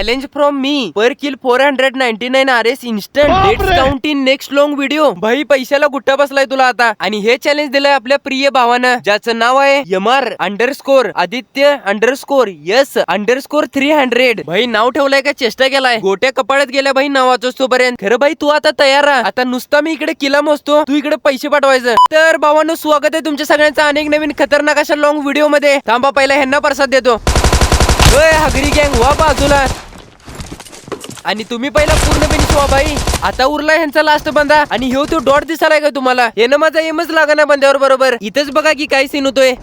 Challenge from me per kill 499 RS instant let's count in next long video. भाई पैशाला गुट्टा बसलाय तुला आता. आणि हे चॅलेंज दिलंय आपल्या प्रिय भावानं, ज्याचं नाव आहे MR_आदित्य_S_300. भाई नाव ठेवलंय का चेष्टा केलाय, गोट्या कपाळात गेल्या भाई नाव वाचतो पर्यंत. खरं भाई तू आता तयार राहा. आता नुसता मी इकडे किला मोजतो, तू इकडे पैसे पाठवायचं. तर भावांनो स्वागत आहे तुमच्या सगळ्यांचं अनेक नवीन खतरनाक अशा लॉंग व्हिडिओ मध्ये. थांबा पहिला ह्यांना प्रसाद देतो. हगरी गँग वा बाजूला. आणि तुम्ही पहिला पूर्ण फिनिश व्हा भाई. आता उरला ह्यांचा लास्ट बंदा. आणि ह्यो तो डॉट दिसालाय का तुम्हाला? हे ना माझा एमच लागा ना बंद्यावर बरोबर. इथेच बघा की काय सीन होतोय.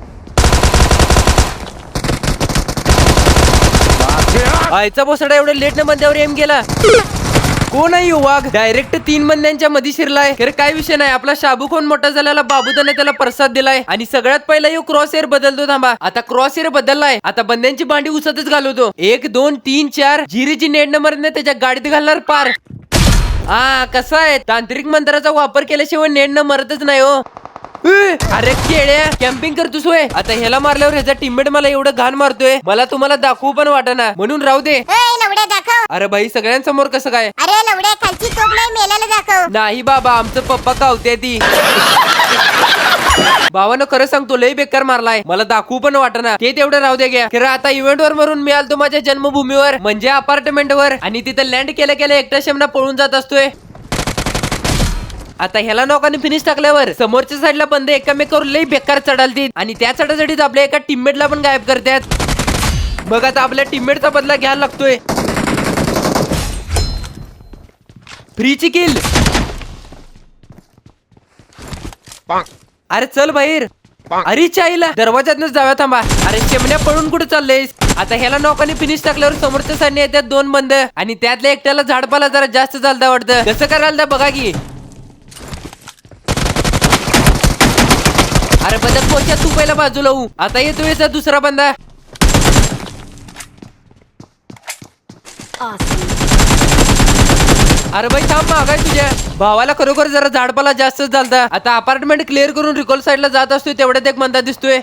आयचा बोसडा एवढं लेट न बंद्यावर एम गेला. कोण आहे वाघ? डायरेक्ट 3 बंद्यांच्या मध्ये शिरलाय. खरं काय विषय नाही, आपला शाबू कोण मोठा झालेला बाबूदाने त्याला प्रसाद दिलाय. आणि सगळ्यात पहिला यो क्रॉस एअर बदलतो. थांबा, आता क्रॉस एअर बदललाय. आता बंद्यांची भांडी उसतच घालवतो. 1 2 3 4 जिरीची नेट नंबर ने त्याच्या गाडीत घालणार पार. हा कसा आहे, तांत्रिक मंत्राचा वापर केल्याशिवाय नेट न मरतच नाही हो. अरे केड्या, कॅम्पिंग करतोस होय? आता ह्याला मारल्यावर ह्याचा टीममेट मला एवढं घाण मारतोय, मला तुम्हाला दाखवू पण वाटना, म्हणून राहू दे. अरे भाई सगळ्यांसमोर कसं काय? अरे लवड्या, खालची तोप नाही, मेल्याला दाखव. नाही बाबा, आमचं पप्पा कावते ती. भावानं खरं सांगतो लय बेकार मारलाय, मला दाखवू पण वाटना. ते तेवढं राहू दे घ्या. खरं आता इव्हेंट वर मरून मी आलतो माझ्या जन्मभूमीवर, म्हणजे अपार्टमेंट वर. आणि तिथं लँड केल्या केल्या एकटा शेमना पळून जात असतोय. आता ह्याला नौकाने फिनिश टाकल्यावर समोरच्या साईडला बंद एकामेकावर लई बेकार चढालतील. आणि त्या चढाचढीत आपल्या एका टीममेटला पण गायब करतात. मग आता आपल्या टीममेटचा बदला घ्यायला लागतोय. फ्रीची किल. अरे चल बाहेर. अरे चाईला दरवाजातनच जाऊया. थांबा, अरे शेमण्या पळून कुठे चाललेस? आता ह्याला नौकाने फिनिश टाकल्यावर समोरच्या साईडने येतात 2 बंद. आणि त्यातल्या एकट्याला झाडपाला जरा जास्त चालता वाटतं. कसं करायला बघा की. अरे बदक पोचा, तू पहिला बाजूला होऊ. आता येतो याचा दुसरा बंदा. अरे भाई थांब, मागाय तुझ्या भावाला खरोखर जरा झाडपाला जास्तच झालता. आता अपार्टमेंट क्लिअर करून रिकॉल साईडला जात असतोय, तेवढ्यात एक बंदा दिसतोय.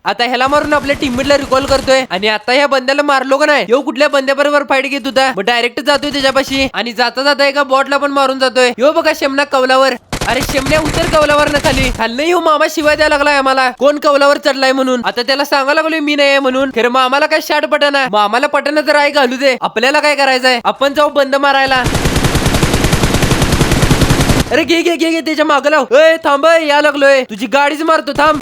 आता ह्याला मारून आपल्या टीममेटला रिकॉल करतोय. आणि आता ह्या बंद्याला मारलो का नाही, यो कुठल्या बंद्याबरोबर फाईट घेत होता, मग डायरेक्ट जातोय त्याच्यापाशी. आणि जाता जाता एका बॉटला पण मारून जातोय. यो बघा शेमना कवलावर. अरे शेमण्या उतर कवलावर ना खाली. खाली हो मामा शिवाय द्यायला लागलाय आम्हाला, कोण कवलावर चढलाय म्हणून. आता त्याला सांगायला लागलोय मी नाही म्हणून. खरं मग आम्हाला काय शाट पटना. मग आम्हाला पटना तर आहे, घालू दे. आपल्याला काय करायचंय, आपण जाऊ बंद मारायला. अरे घे घे घे, त्याच्या मागं लाव. थांब, या लागलोय. तुझी गाडीच मारतो, थांब.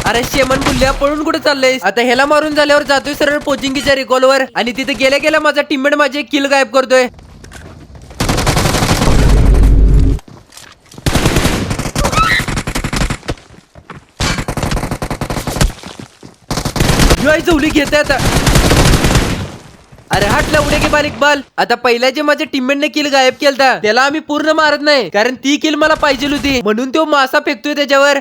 अरे शेमन बुल्ल्या, पळून कुठे चाललंय? आता ह्याला मारून झाल्यावर जातोय सरळ पोचिंगीच्या रिकॉलवर. आणि तिथे गेल्या गेल्या माझा टीममेट माझी एक किल गायब करतोय. चवली घेते आता. अरे हाटला उडे गे बाल इक्बाल. आता पहिल्या जे माझ्या टीममेटने किल गायब केलता त्याला आम्ही पूर्ण मारत नाही, कारण ती किल मला पाहिजे होती, म्हणून तो मासा फेकतोय त्याच्यावर.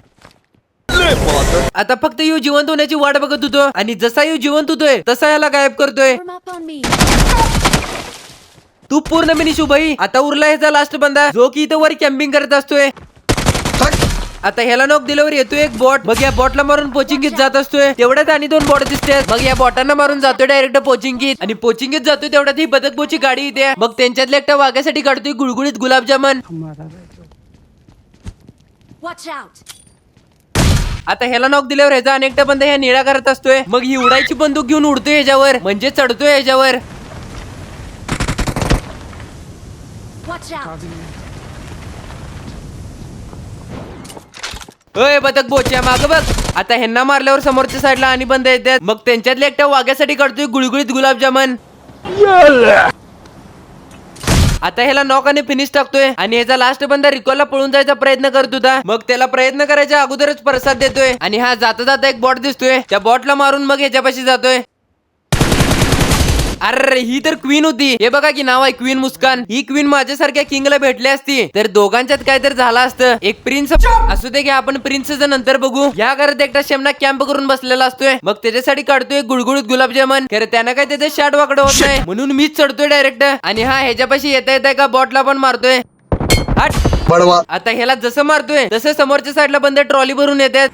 आता फक्त यू जिवंत होण्याची वाट बघत होतो. आणि जसा यू जिवंत होतोय तसा याला गायब करतोय. तू पूर्ण फिनिश हो भाई. आता उरला ह्याचा लास्ट बंदा, जो की इथं वर कॅम्पिंग करत असतोय. आता ह्याला नॉक दिल्यावर येतोय एक बॉट. मग या बॉटला मारून पोचिंगीत जात असतोय. तेवढ्यात आणि 2 बॉट दिसतात. मग या बॉटांना मारून जातोय डायरेक्ट पोचिंगीत. आणि पोचिंगीत जातोय तेवढ्यात ही बदक बोची गाडी येते. मग त्यांच्यातल्या एकट्या वाघासाठी काढतोय गुळगुळीत गुलाबजामन. आता ह्याला नॉक दिल्यावर ह्याचा अनेकटा बंद ह्या निळा करत असतोय. मग ही उडायची बंदूक घेऊन उडतोय ह्याच्यावर, म्हणजे चढतोय ह्याच्यावर. ओय बदक बोच्या माग बघ. आता ह्यांना मारल्यावर समोरच्या साईडला आणि बंद येतात. मग त्यांच्यातल्या एकट्या वाघ्यासाठी काढतोय गुळगुळीत गुलाबजामन. आता ह्याला नॉकाने फिनिश टाकतोय. आणि ह्याचा लास्ट बंदा रिकॉलला पळून जायचा प्रयत्न करत होता. मग त्याला प्रयत्न करायच्या अगोदरच प्रसाद देतोय. आणि हा जाता जाता एक बॉट दिसतोय, त्या बॉटला मारून मग ह्याच्यापाशी जातोय. अरे ही तर क्वीन होती. हे बघा की नाव आहे क्वीन मुस्कान. ही क्वीन माझ्यासारख्या किंगला भेटली असती तर दोघांच्यात काय तर झालं असतं. एक प्रिन्स असू दे की, आपण प्रिन्सचं नंतर बघू. या घरात एकटा शेमना कॅम्प करून बसलेला असतोय. मग त्याच्यासाठी काढतोय गुळगुळीत गुलाबजामन. खरं त्यानं काय त्याचं शाट वाकडं होत नाही, म्हणून मीच चढतोय डायरेक्ट. आणि हा ह्याच्यापाशी येता येता एका बॉटला पण मारतोय. हट बडवा. आता ह्याला जसं मारतोय तसं समोरच्या साईडला बंद ट्रॉली भरून येतात.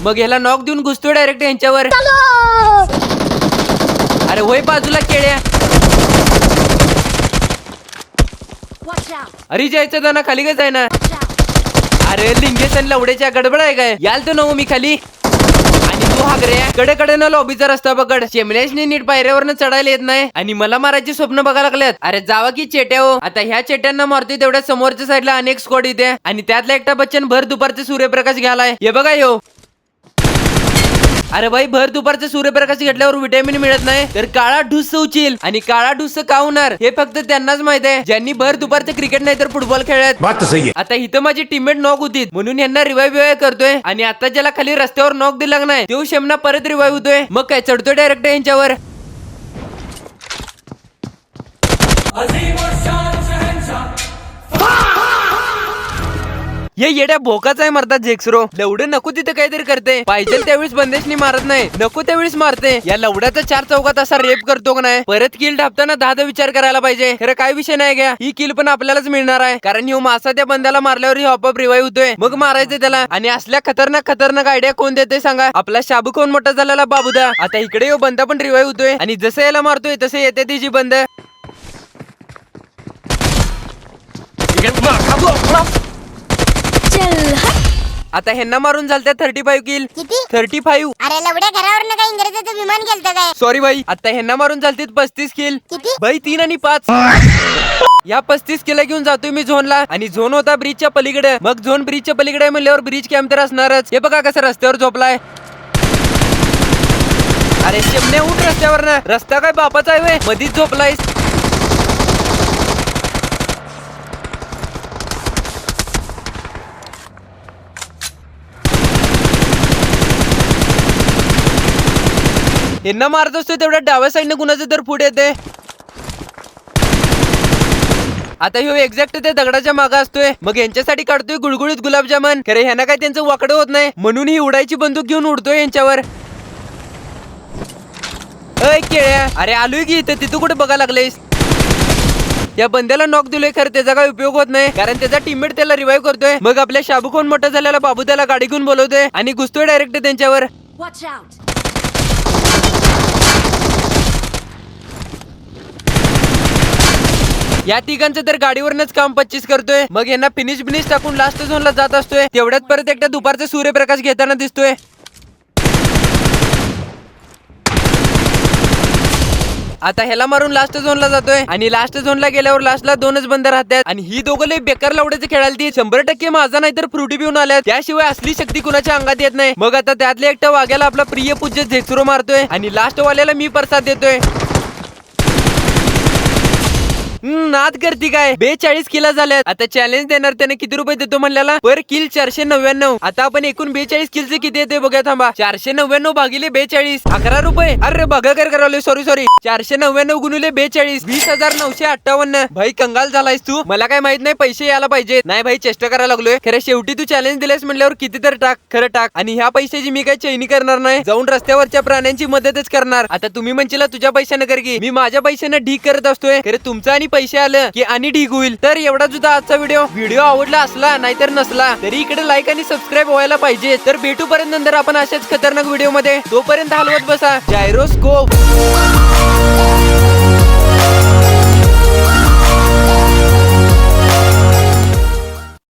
मग ह्याला नॉक देऊन घुसतोय डायरेक्ट यांच्यावर. अरे होय बाजूला केळ्या. अरे जायचं दाना खाली काय जायना. अरे लिंगेश आणि लवड्याच्या गडबड आहे काय. याल तो नव मी खाली. आणि तू हागऱ्या कडेकडेनं लॉबीचा रस्ता पकड. शेमलेशने नीट पायऱ्यावरनं चढायला येत नाही आणि मला मारायची स्वप्न बघायला लागल्यात. अरे जावा की चेट्या हो. आता ह्या चेट्यांना मारतोय तेवढ्या समोरच्या साईडला अनेक स्क्वॉड येते आणि त्यातला एकटा बच्चन भर दुपारचे सूर्यप्रकाश घ्यालाय. हे बघा यो. अरे भाई भर दुपारचे सूर्यप्रकाश घेतल्यावर विटॅमिन मिळत नाही तर काळा ढुस्स उचील. आणि काळा ढुस्स का होणार हे फक्त त्यांनाच माहित आहे ज्यांनी भर दुपारचे क्रिकेट नाही तर फुटबॉल खेळत. आता इथं माझी टीममेट नॉक होती म्हणून यांना रिवाइव्ह करतोय. आणि आता ज्याला खाली रस्त्यावर नॉक दिला नाही तो शेमना परत रिवाइव्ह होतोय. मग काय चढतोय डायरेक्ट यांच्यावर. हे येड्या भोकाच आहे मरतात जेक्सरो. लवडं नको तिथे काहीतरी करते. पाहिजे त्यावेळेस बंदेशनी मारत नाही. नको त्यावेळेस मारते. या लवड्याचा 4 चौकात असा रेप करतो का नाही. परत किल ढापताना 10 विचार करायला पाहिजे. खरं काय विषय नाही घ्या. ही किल पण आपल्यालाच मिळणार आहे कारण ह्यो मासा त्या बंद्याला मारल्यावर ही हॉपअप रिवाइव्ह होतोय. मग मारायचं त्याला. आणि असल्या खतरनाक आयडिया कोण देते सांगा. आपला शाबू कोण मोठा झालेला बाबूदा. आता इकडे यो बंदा पण रिवाइव्ह होतोय आणि जसं याला मारतोय तसं येते तिची बंद. आता ह्यांना मारून झालत्या 35 किल. किती? 35. अरे लवड्या घरावर काय इंग्रजाचं विमान गेलतं काय. सॉरी भाई. आता ह्यांना मारून झालते 35 किल. किती? भाई 3 आणि 5. या 35 किला घेऊन जातोय मी झोनला. आणि झोन होता ब्रिजच्या पलीकडे. मग झोन ब्रिजच्या पलीकडे म्हणल्यावर ब्रिज कॅम्प तर असणारच. हे बघा कसं रस्त्यावर झोपलाय. अरे शेमण्या उठ रस्त्यावर ना. रस्ता काय बापाचा आहे मधीच झोपलाय. यांना मारत असतोय तेवढ्या डाव्या साईडने कुणाचं तर पुढे येते. आता ह्यो एक्झॅक्ट ते दगडाच्या मागे असतोय. मग यांच्यासाठी काढतोय गुळगुळीत गुलाबजामन. खरे ह्यांना काय त्यांचं वाकडं होत नाही म्हणून ही उडायची बंदूक घेऊन उडतोय यांच्यावर. अय केळ्या. अरे आलोय की इथं. तिथं कुठे बघा लागलेस. या बंद्याला नॉक दिलोय खरं त्याचा काय उपयोग होत नाही कारण त्याचा टीममेट त्याला रिवाइव्ह करतोय. मग आपल्या शाबू कोण मोठा झालेला बाबू त्याला गाडी घेऊन बोलवतोय आणि घुसतोय डायरेक्ट त्यांच्यावर. या तिघांचं तर गाडीवरनच काम 25 करतोय. मग यांना फिनिश टाकून लास्ट झोनला जात असतोय. तेवढ्यात परत एकटा दुपारचा सूर्यप्रकाश घेताना दिसतोय. आता ह्याला मारून लास्ट झोनला जातोय आणि लास्ट झोनला गेल्यावर लास्टला 2च बंद राहतात. आणि ही दोघं लय बेकार लवड्याचे खेळायला ती 100% माझा नाही तर फ्रुटी पिऊन आल्यात. त्याशिवाय असली शक्ती कुणाच्या अंगात येत नाही. मग आता त्यातल्या एकटा वाघ्याला आपला प्रिय पूज्य झेक्सरो मारतोय आणि लास्ट वाल्याला मी प्रसाद देतोय. नाद करती काय. 42 किला झाल्यात. आता चॅलेंज देणार त्याने किती रुपये देतो म्हणल्याला. पर किल 499. आता आपण एकूण 42 किलचे किती येते बघा थांबा. 499 भागिले 42 11 रुपये. अरे बघा कर करावले. सॉरी 499 गुणिले 42 20,958. भाई कंगाल झालायस तू. मला काय माहित नाही पैसे यायला पाहिजे. नाही भाई चेष्टा करायला लागलोय. खरं शेवटी तू चॅलेंज दिलेस म्हणल्यावर किती तर टाक. खरं टाक. आणि ह्या पैशाची मी काय चैनी करणार नाही. जाऊन रस्त्यावरच्या प्राण्यांची मदतच करणार. आता तुम्ही म्हणशीला तुझ्या पैशाने कर की. मी माझ्या पैशाने ढीक करत असतोय. खरं तुमचा आणि पैसे आलं की आणि ढीक होईल. तर एवढा सुद्धा आजचा व्हिडिओ आवडला असला नाहीतर नसला तरी इकडे लाईक आणि सबस्क्राईब व्हायला पाहिजे. तर भेटू पर्यंत नंतर आपण अशाच खतरनाक व्हिडिओ मध्ये. तोपर्यंत हलवत बसा जायरोस्कोप.